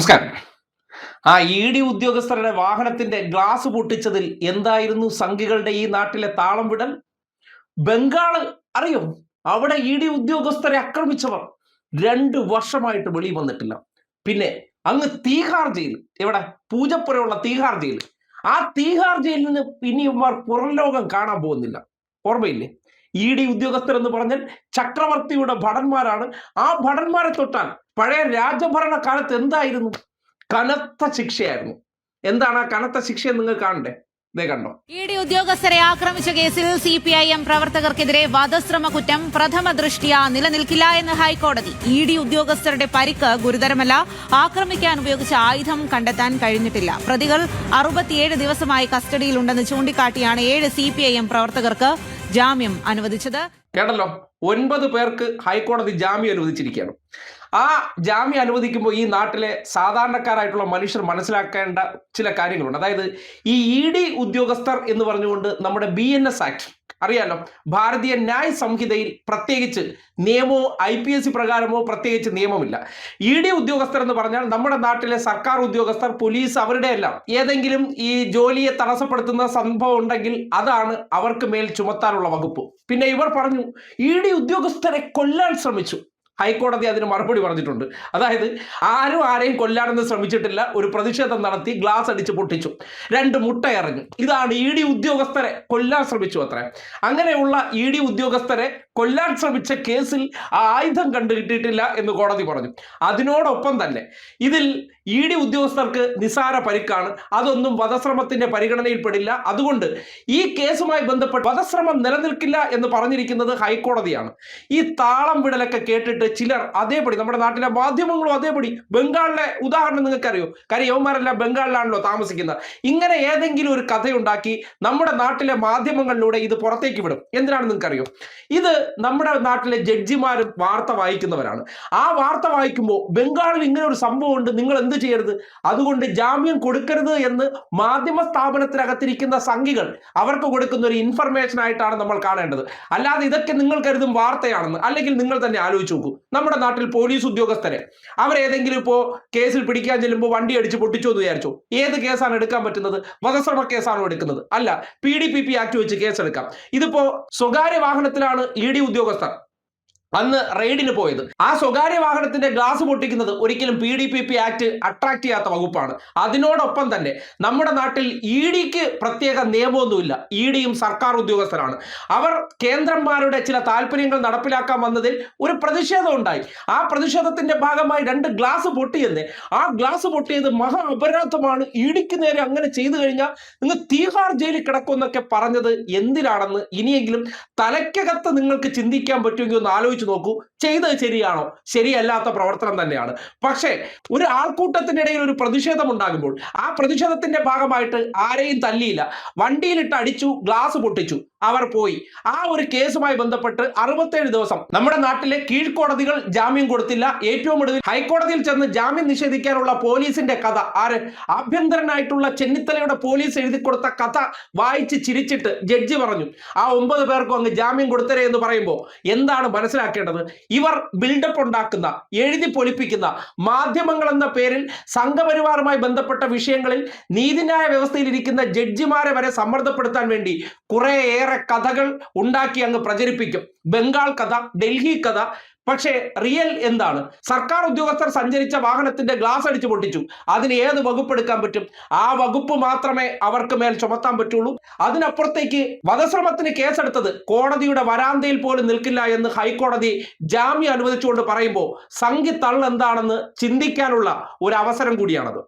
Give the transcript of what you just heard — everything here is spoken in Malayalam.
നമസ്കാരം. ഇ ഡി ഉദ്യോഗസ്ഥരുടെ വാഹനത്തിന്റെ ഗ്ലാസ് പൊട്ടിച്ചതിൽ എന്തായിരുന്നു സംഘികളുടെ ഈ നാട്ടിലെ താളം വിടൽ? ബംഗാള് അറിയോ? അവിടെ ഇ ഡി ഉദ്യോഗസ്ഥരെ ആക്രമിച്ചവർ 2 വർഷമായിട്ട് വെളിയിൽ വന്നിട്ടില്ല. പിന്നെ അങ്ങ് തീഹാർ ജയിൽ, എവിടെ? പൂജപ്പുരയുള്ള തീഹാർ ജയിൽ. ആ തീഹാർ ജയിലിൽ നിന്ന് ഇനിയുമാർ പുറം ലോകം കാണാൻ പോകുന്നില്ല. ഓർമ്മയില്ലേ? ഇ ഡി ഉദ്യോഗസ്ഥർ എന്ന് പറഞ്ഞാൽ ചക്രവർത്തിയുടെ ഭടന്മാരാണ്. ആ ഭടന്മാരെ തൊട്ടാൽ പഴയ രാജഭരണ കാലത്ത് എന്തായിരുന്നു? കനത്ത ശിക്ഷയായിരുന്നു. എന്താണ് ആ കനത്ത ശിക്ഷ? നിങ്ങൾ കാണണ്ടേ? ഇതേ കണ്ടോ? ഇ ഡി ഉദ്യോഗസ്ഥരെ ആക്രമിച്ച കേസിൽ CPIM പ്രവർത്തകർക്കെതിരെ വധശ്രമ കുറ്റം പ്രഥമ ദൃഷ്ട്യാ നിലനിൽക്കില്ല എന്ന് ഹൈക്കോടതി. ഇ ഡി ഉദ്യോഗസ്ഥരുടെ പരിക്ക് ഗുരുതരമല്ല. ആക്രമിക്കാൻ ഉപയോഗിച്ച ആയുധം കണ്ടെത്താൻ കഴിഞ്ഞിട്ടില്ല. പ്രതികൾ 67 ദിവസമായി കസ്റ്റഡിയിലുണ്ടെന്ന് ചൂണ്ടിക്കാട്ടിയാണ് 7 CPIM പ്രവർത്തകർക്ക് ജാമ്യം അനുവദിച്ചത്. കേട്ടല്ലോ, 9 പേർക്ക് ഹൈക്കോടതി ജാമ്യം അനുവദിച്ചിരിക്കുകയാണ്. ആ ജാമ്യം അനുവദിക്കുമ്പോൾ ഈ നാട്ടിലെ സാധാരണക്കാരായിട്ടുള്ള മനുഷ്യർ മനസ്സിലാക്കേണ്ട ചില കാര്യങ്ങളുണ്ട്. അതായത് ഈ ഇ ഡി ഉദ്യോഗസ്ഥർ എന്ന് പറഞ്ഞുകൊണ്ട് നമ്മുടെ BNS ആക്ട് അറിയാലോ, ഭാരതീയ ന്യായ സംഹിതയിൽ പ്രത്യേകിച്ച് നിയമമോ IPSC പ്രകാരമോ പ്രത്യേകിച്ച് നിയമമില്ല. ഇ ഡി ഉദ്യോഗസ്ഥർ എന്ന് പറഞ്ഞാൽ നമ്മുടെ നാട്ടിലെ സർക്കാർ ഉദ്യോഗസ്ഥർ, പോലീസ്, അവരുടെ എല്ലാം ഏതെങ്കിലും ഈ ജോലിയെ തടസ്സപ്പെടുത്തുന്ന സംഭവം ഉണ്ടെങ്കിൽ അതാണ് അവർക്ക് മേൽ ചുമത്താനുള്ള വകുപ്പ്. പിന്നെ ഇവർ പറഞ്ഞു ഇ ഡി ഉദ്യോഗസ്ഥരെ കൊല്ലാൻ ശ്രമിച്ചു. ഹൈക്കോടതി അതിന് മറുപടി പറഞ്ഞിട്ടുണ്ട്. അതായത് ആരും ആരെയും കൊല്ലാനൊന്നും ശ്രമിച്ചിട്ടില്ല. ഒരു പ്രതിഷേധം നടത്തി, ഗ്ലാസ് അടിച്ച് പൊട്ടിച്ചു, 2 മുട്ട എറിഞ്ഞു. ഇതാണ് ഇ ഡി ഉദ്യോഗസ്ഥരെ കൊല്ലാൻ ശ്രമിച്ചു അത്ര. അങ്ങനെയുള്ള ഇ ഡി ഉദ്യോഗസ്ഥരെ കൊല്ലാൻ ശ്രമിച്ച കേസിൽ ആയുധം കണ്ടുകിട്ടിയിട്ടില്ല എന്ന് കോടതി പറഞ്ഞു. അതിനോടൊപ്പം തന്നെ ഇതിൽ ഇ ഡി ഉദ്യോഗസ്ഥർക്ക് നിസാര പരിക്കാണ്. അതൊന്നും വധശ്രമത്തിന്റെ പരിഗണനയിൽപ്പെടില്ല. അതുകൊണ്ട് ഈ കേസുമായി ബന്ധപ്പെട്ട് വധശ്രമം നിലനിൽക്കില്ല എന്ന് പറഞ്ഞിരിക്കുന്നത് ഹൈക്കോടതിയാണ്. ഈ താളം വിടലൊക്കെ കേട്ടിട്ട് ചിലർ അതേപടി, നമ്മുടെ നാട്ടിലെ മാധ്യമങ്ങളും അതേപടി, ബംഗാളിലെ ഉദാഹരണം നിങ്ങൾക്കറിയോ? കാര്യം യവന്മാരെല്ലാം ബംഗാളിലാണല്ലോ താമസിക്കുന്നത്. ഇങ്ങനെ ഏതെങ്കിലും ഒരു കഥയുണ്ടാക്കി നമ്മുടെ നാട്ടിലെ മാധ്യമങ്ങളിലൂടെ ഇത് പുറത്തേക്ക് വിടും. എന്തിനാണ് നിങ്ങൾക്കറിയോ? ഇത് നമ്മുടെ നാട്ടിലെ ജഡ്ജിമാരും വാർത്ത വായിക്കുന്നവരാണ്. ആ വാർത്ത വായിക്കുമ്പോൾ ബംഗാളിൽ ഇങ്ങനെ ഒരു സംഭവം ഉണ്ട്, നിങ്ങൾ എന്ത് ചെയ്യരുത്, അതുകൊണ്ട് ജാമ്യം കൊടുക്കരുത് എന്ന് മാധ്യമ സ്ഥാപനത്തിനകത്തിരിക്കുന്ന സംഘികൾ അവർക്ക് കൊടുക്കുന്ന ഒരു ഇൻഫർമേഷൻ ആയിട്ടാണ് നമ്മൾ കാണേണ്ടത്. അല്ലാതെ ഇതൊക്കെ നിങ്ങൾ കരുതും വാർത്തയാണെന്ന്. അല്ലെങ്കിൽ നിങ്ങൾ തന്നെ ആലോചിച്ച് നോക്കൂ, നമ്മുടെ നാട്ടിൽ പോലീസ് ഉദ്യോഗസ്ഥരെ അവരേതെങ്കിലും ഇപ്പോൾ കേസിൽ പിടിക്കാൻ ചെല്ലുമ്പോൾ വണ്ടി അടിച്ച് പൊട്ടിച്ചോ എന്ന് വിചാരിച്ചോ? ഏത് കേസാണ് എടുക്കാൻ പറ്റുന്നത്? വധശ്രമ കേസാണോ എടുക്കുന്നത്? അല്ല, PDPP ആക്ട് വെച്ച് കേസെടുക്കാം. ഇതിപ്പോ സ്വകാര്യ വാഹനത്തിലാണ് ഇ ഡി ഉദ്യോഗസ്ഥർ അന്ന് റെയ്ഡിന് പോയത്. ആ സ്വകാര്യ വാഹനത്തിന്റെ ഗ്ലാസ് പൊട്ടിക്കുന്നത് ഒരിക്കലും PDPP ആക്ട് അട്രാക്ട് ചെയ്യാത്ത വകുപ്പാണ്. അതിനോടൊപ്പം തന്നെ നമ്മുടെ നാട്ടിൽ ഇ ഡിക്ക് പ്രത്യേക നിയമമൊന്നുമില്ല. ഇ ഡിയും സർക്കാർ ഉദ്യോഗസ്ഥരാണ്. അവർ കേന്ദ്രന്മാരുടെ ചില താല്പര്യങ്ങൾ നടപ്പിലാക്കാൻ വന്നതിൽ ഒരു പ്രതിഷേധം ഉണ്ടായി. ആ പ്രതിഷേധത്തിന്റെ ഭാഗമായി 2 ഗ്ലാസ് പൊട്ടിയെന്ന്. ആ ഗ്ലാസ് പൊട്ടിയത് മഹാ അപരാധമാണ്, ഇ ഡിക്ക് നേരെ അങ്ങനെ ചെയ്തു കഴിഞ്ഞാൽ നിങ്ങൾ തീഹാർ ജയിലിൽ കിടക്കുമെന്നൊക്കെ പറഞ്ഞത് എന്തിനാണെന്ന് ഇനിയെങ്കിലും തലയ്ക്കകത്ത് നിങ്ങൾക്ക് ചിന്തിക്കാൻ പറ്റുമെങ്കിൽ ഒന്ന് ആലോചിച്ച് നോക്കൂ. ചെയ്തത് ശരിയാണോ? ശരിയല്ലാത്ത പ്രവർത്തനം തന്നെയാണ്. പക്ഷേ ഒരു ആൾക്കൂട്ടത്തിനിടയിൽ ഒരു പ്രതിഷേധം ഉണ്ടാകുമ്പോൾ ആ പ്രതിഷേധത്തിന്റെ ഭാഗമായിട്ട് ആരെയും തല്ലിയില്ല, വണ്ടിയിലിട്ട് അടിച്ചു, ഗ്ലാസ് പൊട്ടിച്ചു, അവർ പോയി. ആ ഒരു കേസുമായി ബന്ധപ്പെട്ട് 67 ദിവസം നമ്മുടെ നാട്ടിലെ കീഴ്ക്കോടതികൾ ജാമ്യം കൊടുത്തില്ല. ഏറ്റവും ഒടുവിൽ ഹൈക്കോടതിയിൽ ചെന്ന് ജാമ്യം നിഷേധിക്കാനുള്ള പോലീസിന്റെ കഥ, ആഭ്യന്തരനായിട്ടുള്ള ചെന്നിത്തലയുടെ പോലീസ് എഴുതി കൊടുത്ത കഥ വായിച്ച് ചിരിച്ചിട്ട് ജഡ്ജി പറഞ്ഞു ആ 9 പേർക്കും അങ്ങ് ജാമ്യം കൊടുത്തരേ എന്ന് പറയുമ്പോൾ എന്താണ് മനസ്സിലാക്കേണ്ടത്? ഇവർ ബിൽഡപ്പ് ഉണ്ടാക്കുന്ന, എഴുതി പൊലിപ്പിക്കുന്ന മാധ്യമങ്ങൾ എന്ന പേരിൽ സംഘപരിവാറുമായി ബന്ധപ്പെട്ട വിഷയങ്ങളിൽ നീതിന്യായ വ്യവസ്ഥയിൽ ഇരിക്കുന്ന ജഡ്ജിമാരെ വരെ സമ്മർദ്ദപ്പെടുത്താൻ വേണ്ടി കുറേയേറെ കഥകൾ ഉണ്ടാക്കി അങ്ങ് പ്രചരിപ്പിക്കും. ബംഗാൾ കഥ, ഡൽഹി കഥ. പക്ഷേ റിയൽ എന്താണ്? സർക്കാർ ഉദ്യോഗസ്ഥർ സഞ്ചരിച്ച വാഹനത്തിന്റെ ഗ്ലാസ് അടിച്ചു പൊട്ടിച്ചു, അതിന് ഏത് വകുപ്പ് എടുക്കാൻ പറ്റും? ആ വകുപ്പ് മാത്രമേ അവർക്ക് മേൽ ചുമത്താൻ പറ്റുള്ളൂ. അതിനപ്പുറത്തേക്ക് വധശ്രമത്തിന് കേസെടുത്തത് കോടതിയുടെ വരാന്തയിൽ പോലും നിൽക്കില്ല എന്ന് ഹൈക്കോടതി ജാമ്യം അനുവദിച്ചുകൊണ്ട് പറയുമ്പോൾ സംഘി തള്ളെന്താണെന്ന് ചിന്തിക്കാനുള്ള ഒരു അവസരം കൂടിയാണത്.